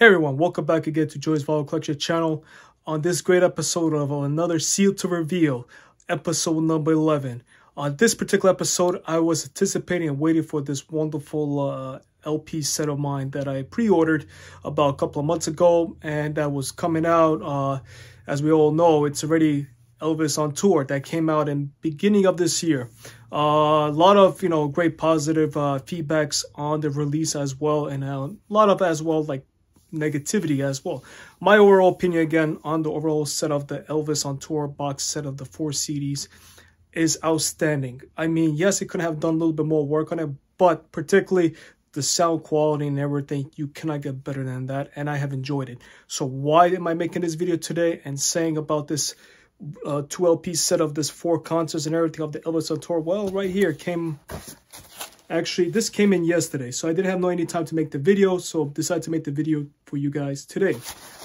Hey everyone, welcome back again to Joy's Vinyl Collection channel on this great episode of another Seal to Reveal, episode number 11. On this particular episode, I was anticipating and waiting for this wonderful LP set of mine that I pre-ordered about a couple of months ago, and that was coming out. As we all know, it's already Elvis on tour that came out in beginning of this year. A lot of great positive feedbacks on the release as well, and a lot of as well like negativity as well. My overall opinion again on the overall set of the Elvis on tour box set of the 4 CDs is outstanding. I mean, yes, it could have done a little bit more work on it, but particularly the sound quality and everything, you cannot get better than that, and I have enjoyed it. So why am I making this video today and saying about this 2 LP set of this 4 concerts and everything of the Elvis on tour? Well, right here came, actually this came in yesterday, so I didn't have any time to make the video, so decided to make the video for you guys today.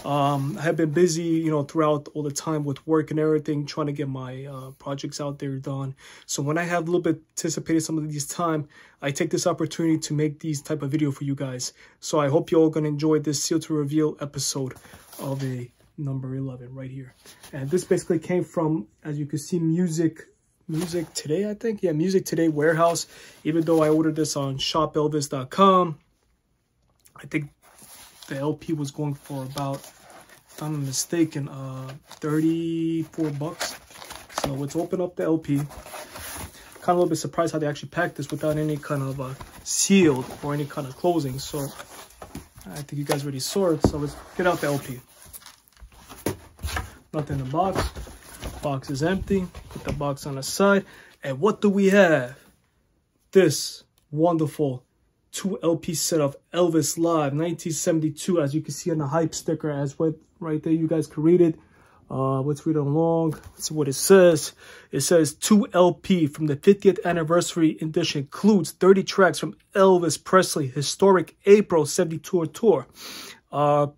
I have been busy throughout all the time with work and everything, trying to get my projects out there done. So when I have a little bit anticipated some of these time, I take this opportunity to make these type of video for you guys. So I hope you all gonna enjoy this Seal to Reveal episode of a number 11 right here. And this basically came from, as you can see, Music Today, I think. Yeah, Music Today warehouse. Even though I ordered this on shopelvis.com, I think the LP was going for about, if I'm not mistaken, 34 bucks. So let's open up the LP. Kind of a little bit surprised how they actually packed this without any kind of sealed or any kind of closing. So I think you guys already saw it. So let's get out the LP. Nothing in the box. Box is empty. Put the box on the side. And what do we have? This wonderful 2 LP set of Elvis Live 1972, as you can see on the hype sticker as well right there. You guys can read it. Let's read along. Let's see what it says. It says 2 LP from the 50th anniversary edition includes 30 tracks from Elvis Presley historic April 72 tour.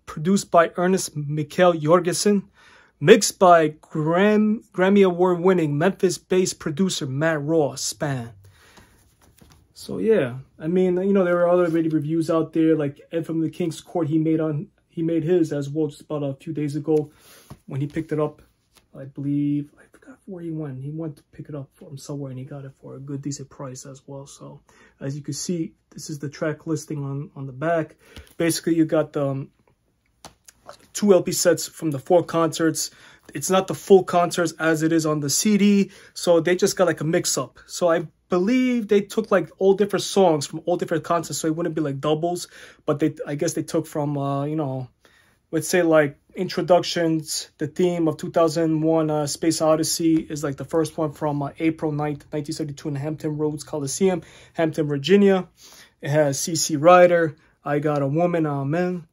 Produced by Ernest Michael Jorgensen. Mixed by Grammy Award-winning Memphis-based producer Matt Ross Span. So yeah, I mean, there are other radio reviews out there, like Ed from the King's Court. He made his as well just about a few days ago when he picked it up. I believe, I forgot where he went. He went to pick it up from somewhere and he got it for a good decent price as well. So as you can see, this is the track listing on the back. Basically, you got the 2 LP sets from the 4 concerts. It's not the full concerts as it is on the CD, so they just got like a mix-up. So I believe they took like all different songs from all different concerts, so it wouldn't be like doubles, but I guess they took from let's say like introductions. The theme of 2001 Space Odyssey is like the first one from April 9th 1972 in the Hampton Roads Coliseum, Hampton, Virginia. It has CC Rider, I Got a Woman, Amen,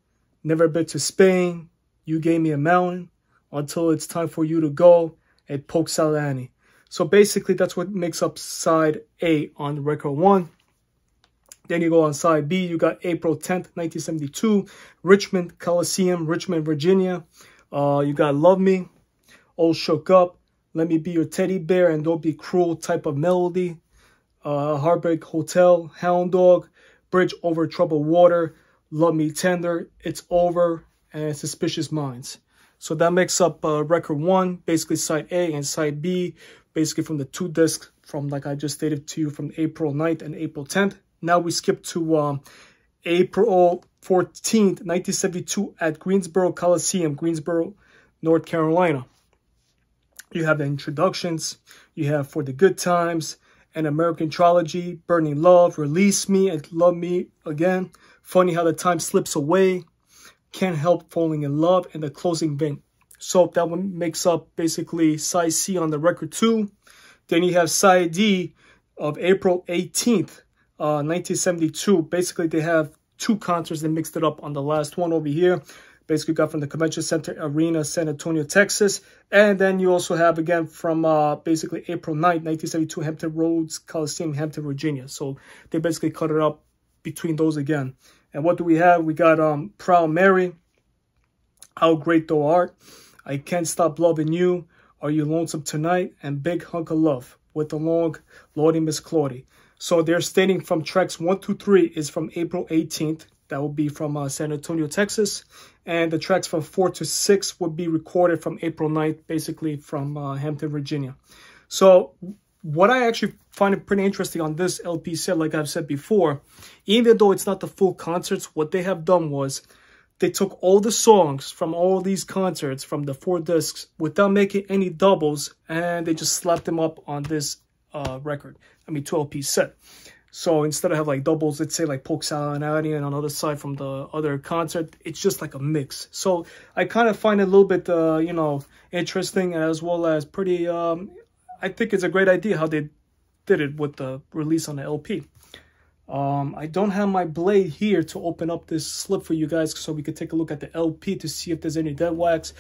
Never Been to Spain, You Gave Me a Mountain, Until It's Time for You to Go, and Polk Salad Annie. So basically that's what makes up side A on record 1. Then you go on side B, you got April 10th, 1972, Richmond Coliseum, Richmond, Virginia. You got Love Me, All Shook Up, Let Me Be Your Teddy Bear, and Don't Be Cruel type of melody. Heartbreak Hotel, Hound Dog, Bridge Over Troubled Water, Love Me Tender, It's Over, and Suspicious Minds. So that makes up record 1, basically side A, and side B, basically from the 2 discs from, like I just stated to you, from April 9th and April 10th. Now we skip to April 14th, 1972 at Greensboro Coliseum, Greensboro, North Carolina. You have the introductions. You have For the Good Times, An American Trilogy, Burning Love, Release Me, and Love Me Again. Funny How the Time Slips Away, Can't Help Falling in Love, and the closing bit. So that one makes up basically side C on the record 2. Then you have side D of April 18th, 1972. Basically, they have 2 concerts. They mixed it up on the last one over here. Basically got from the Convention Center Arena, San Antonio, Texas. And then you also have again from basically April 9th, 1972, Hampton Roads Coliseum, Hampton, Virginia. So they basically cut it up between those again. And what do we have? We got Proud Mary, How Great Thou Art, I Can't Stop Loving You, Are You Lonesome Tonight, and Big Hunk of Love with the long Lordy Miss Claudie. So they're stating from tracks 1 to 3 is from April 18th, That will be from San Antonio, Texas. And the tracks from 4 to 6 would be recorded from April 9th, basically from Hampton, Virginia. So what I actually find it pretty interesting on this LP set, like I've said before, even though it's not the full concerts, what they have done was they took all the songs from all these concerts from the 4 discs without making any doubles, and they just slapped them up on this record. I mean, 2 LP set. So instead of have like doubles, let's say like Polk Salad and Addy, and on the other side from the other concert, it's just like a mix. So I kind of find it a little bit, you know, interesting, as well as pretty, I think it's a great idea how they did it with the release on the LP. I don't have my blade here to open up this slip for you guys so we could take a look at the LP to see if there's any dead wax.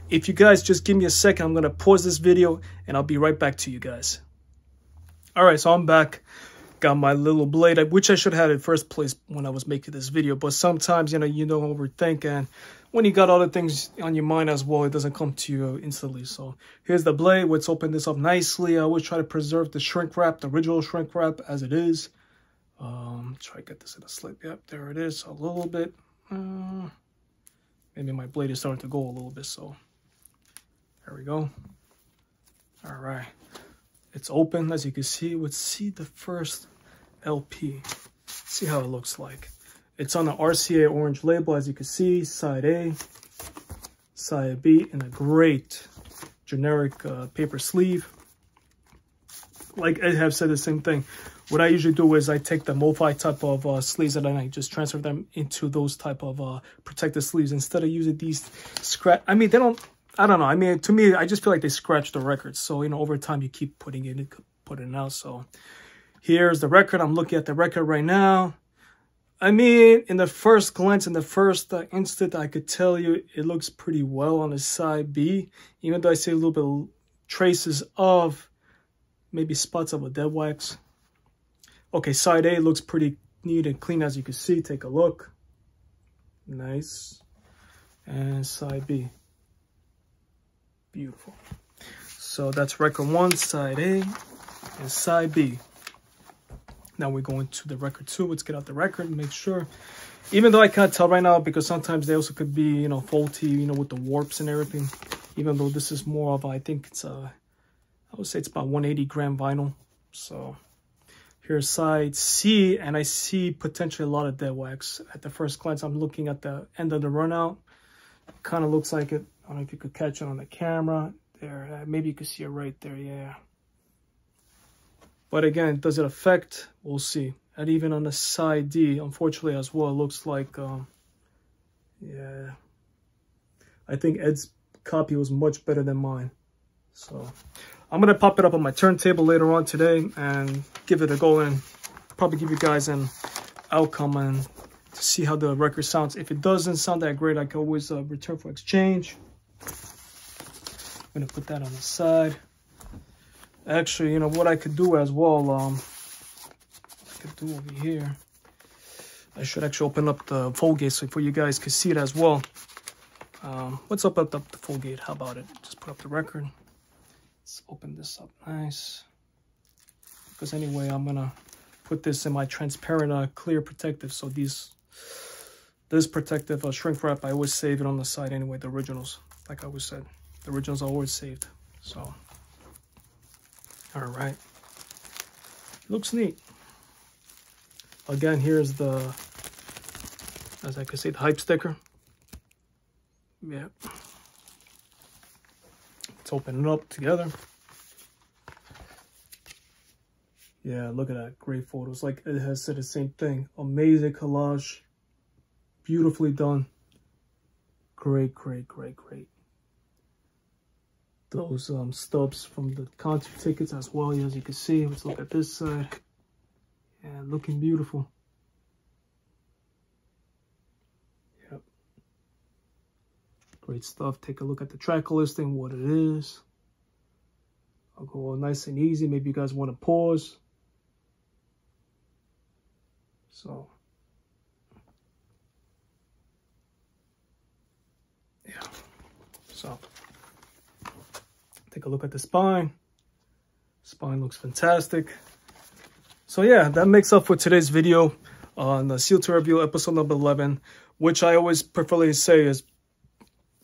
If you guys just give me a second, I'm going to pause this video and I'll be right back to you guys. All right, so I'm back. Got my little blade, which I should have had in first place when I was making this video. But sometimes, you don't overthink. And when you got other things on your mind as well, it doesn't come to you instantly. So here's the blade. Let's open this up nicely. I always try to preserve the shrink wrap, the original shrink wrap as it is. Try to get this in a slip. Yep, there it is. A little bit. Maybe my blade is starting to go a little bit. So there we go. All right. It's open, as you can see. Let's see the first LP. See how it looks like. It's on the RCA orange label, as you can see. Side A, side B, in a great generic paper sleeve. Like I have said the same thing. What I usually do is I take the MoFi type of sleeves and then I just transfer them into those type of protective sleeves instead of using these scratch. I mean, they don't. I don't know. I mean, to me, I just feel like they scratch the record. So, over time, you keep putting it in, putting it out. So, here's the record. I'm looking at the record right now. I mean, in the first glance, in the first instant, I could tell you it looks pretty well on the side B. Even though I see a little bit of traces of maybe spots of a dead wax. Okay, side A looks pretty neat and clean, as you can see. Take a look. Nice. And side B. Beautiful. So that's record 1, side A, and side B. Now we're going to the record 2. Let's get out the record and make sure. Even though I can't tell right now, because sometimes they also could be, faulty, with the warps and everything. Even though this is more of, I think it's I would say it's about 180 gram vinyl. So here's side C, and I see potentially a lot of dead wax. At the first glance, I'm looking at the end of the runout. Kind of looks like it. I don't know if you could catch it on the camera. There, maybe you could see it right there, yeah. But again, does it affect? We'll see. And even on the side D, unfortunately as well, it looks like, yeah. I think Ed's copy was much better than mine. So I'm going to pop it up on my turntable later on today and give it a go and probably give you guys an outcome and to see how the record sounds. If it doesn't sound that great, I can always return for exchange. I'm going to put that on the side. Actually, what I could do as well, I could do over here. I should actually open up the fold gate so for you guys can see it as well. Let's open up the fold gate. How about it? Just put up the record. Let's open this up nice. Because anyway, I'm going to put this in my transparent clear protective. So this protective shrink wrap, I always save it on the side anyway, the originals. Like I always said, the originals are always saved. So, all right. Looks neat. Again, here's the, as I can say, the hype sticker. Yeah. Let's open it up together. Yeah, look at that. Great photos. Like it has said the same thing. Amazing collage. Beautifully done. Great, great, great, great. Those stubs from the concert tickets as well, as you can see. Let's look at this side. Yeah, looking beautiful. Yep. Great stuff. Take a look at the track listing, what it is. I'll go nice and easy. Maybe you guys want to pause. So, yeah. So, take a look at the spine. Spine looks fantastic. So yeah, that makes up for today's video. on the Seal to Review episode number 11, which I always preferably say is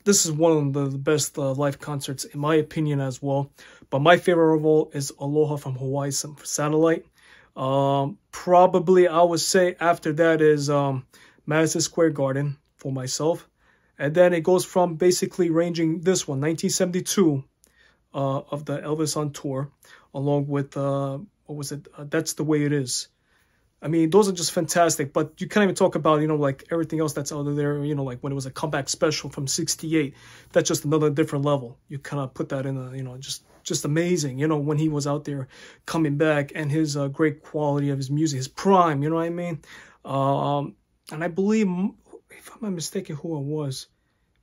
this is one of the best live concerts in my opinion as well. But my favorite of all is Aloha from Hawaii Satellite. Probably I would say after that is Madison Square Garden for myself. And then it goes from basically ranging this one, 1972, of the Elvis on tour, along with, what was it? That's the Way It Is. I mean, those are just fantastic, but you can't even talk about, you know, like everything else that's out there, you know, like when it was a comeback special from 68, that's just another different level. You kind of put that in a, you know, just amazing, you know, when he was out there coming back and his great quality of his music, his prime, you know what I mean? And I believe, if I'm not mistaken who it was,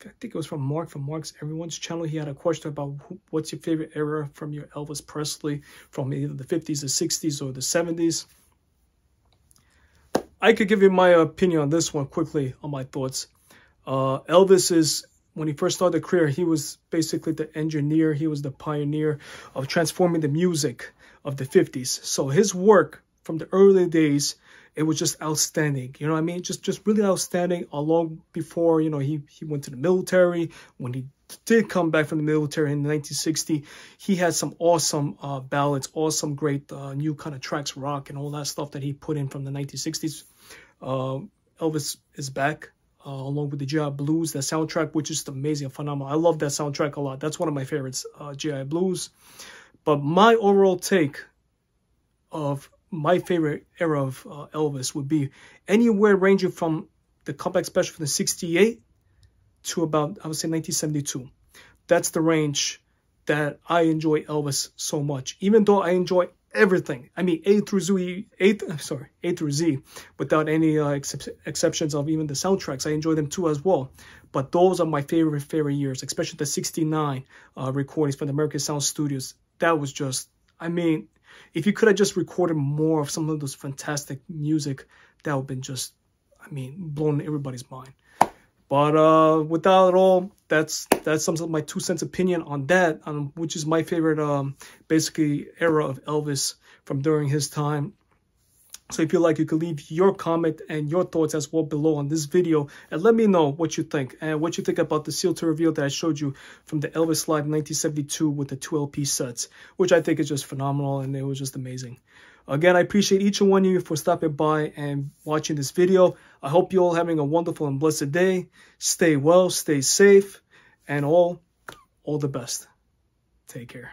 I think it was from Mark's Everyone's channel. He had a question about what's your favorite era from your Elvis Presley, from either the 50s, the 60s, or the 70s. I could give you my opinion on this one quickly, on my thoughts. Elvis is, when he first started the career, he was basically the engineer. He was the pioneer of transforming the music of the 50s. So his work from the early days, it was just outstanding. You know what I mean? Just really outstanding. Along before, you know, he went to the military. When he did come back from the military in 1960, he had some awesome ballads, awesome great new kind of tracks, rock and all that stuff that he put in from the 1960s. Elvis is back along with the G.I. Blues, that soundtrack, which is amazing and phenomenal. I love that soundtrack a lot. That's one of my favorites, G.I. Blues. But my overall take of my favorite era of Elvis would be anywhere ranging from the comeback special from the 68 to about, I would say, 1972. That's the range that I enjoy Elvis so much. Even though I enjoy everything, I mean A through Z, without any exceptions of even the soundtracks, I enjoy them too as well. But those are my favorite years, especially the 69 recordings from the American Sound Studios. That was just, I mean, if you could have just recorded more of some of those fantastic music, that would have been just, I mean, blown everybody's mind. But without it all, that sums up my 2 cents opinion on that, which is my favorite, basically, era of Elvis from during his time. So if you like, you can leave your comment and your thoughts as well below on this video, and let me know what you think and what you think about the Seal to Reveal that I showed you from the Elvis Live 1972 with the 2 LP sets, which I think is just phenomenal and it was just amazing. Again, I appreciate each and one of you for stopping by and watching this video. I hope you're all having a wonderful and blessed day. Stay well, stay safe, and all the best. Take care.